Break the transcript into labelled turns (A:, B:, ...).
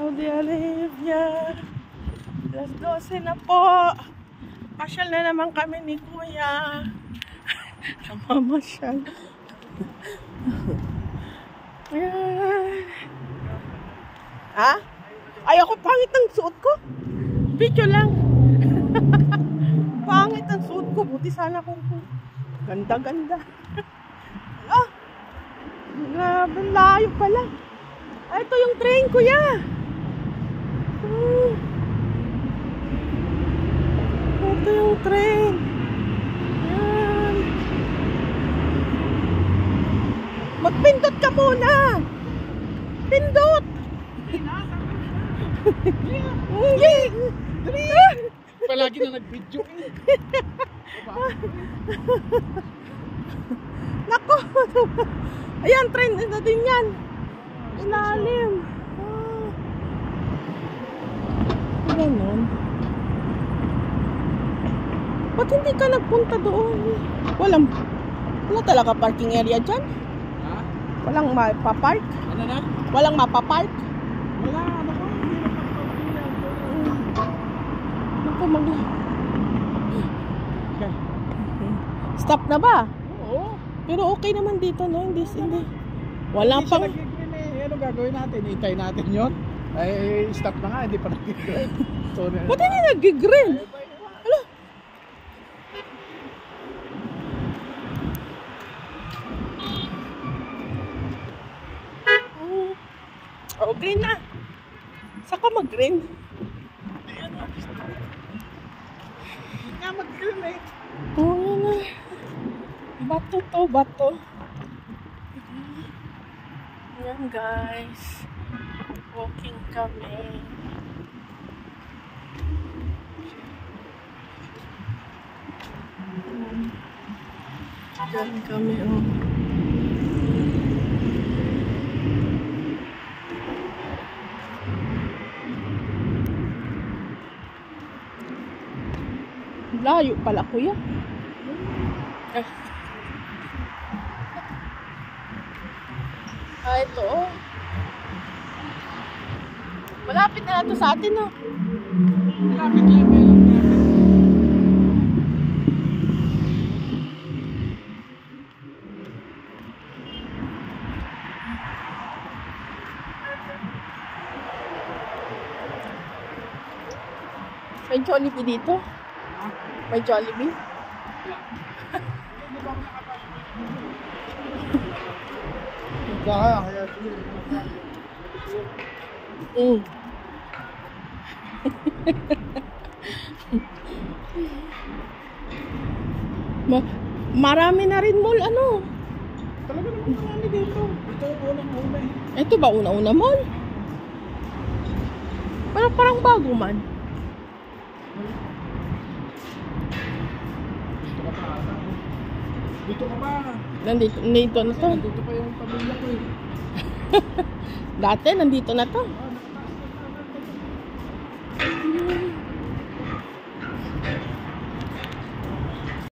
A: Saudi Arabia. Alas 12 na po. Pasyal na naman kami ni Kuya. Namamasyal. Ayan. Ha? Ay, ako pangit ang suot ko. Video lang. Pangit ang suot ko. Buti sana kung ganda-ganda. Ah! Grabe, layo pala. Ay, ito yung train, Kuya. Ito yung train. Ayan. Magpindot ka muna. Pindot.
B: Palagi na nag-video eh.
A: Nako. Ayan, train na din yan. Ilalim. Ganon. Ba't hindi ka nagpunta doon? Wala talaga parking area dyan?
B: Ha?
A: Walang mapapark?
B: Ano na?
A: Walang mapapark?
B: Wala, ano ko?
A: Naku, Stop na ba?
B: Oo.
A: Pero okay naman dito, no? Hindi. Wala pang...
B: Nag-green eh. Ano gagawin natin? Itay natin yun? Ay, stop na nga. Hindi pa nag-green.
A: Ba't hindi nag-green? Hala? Oh, green na. Saka mag-green?
B: Hindi nga mag-green eh.
A: Oh, yun na. Bato to, bato. Ayan, guys. Walking kami. Ayan kami, oh. Layo pala, Kuya. Ito, oh. Malapit na ito sa atin, oh.
B: Malapit lang, malapit.
A: May Jollibee dito? May Jollibee?
B: Kaya
A: Marami na rin mall, ano?
B: talaga naman marami dito. Ito unang-una eh.
A: Ito ba una-una mall? Parang bago man.
B: Dito ka pa ata. Dito ka pa.
A: Nandito na to.
B: Nandito pa yung pamilya ko eh.
A: Dati, nandito na to.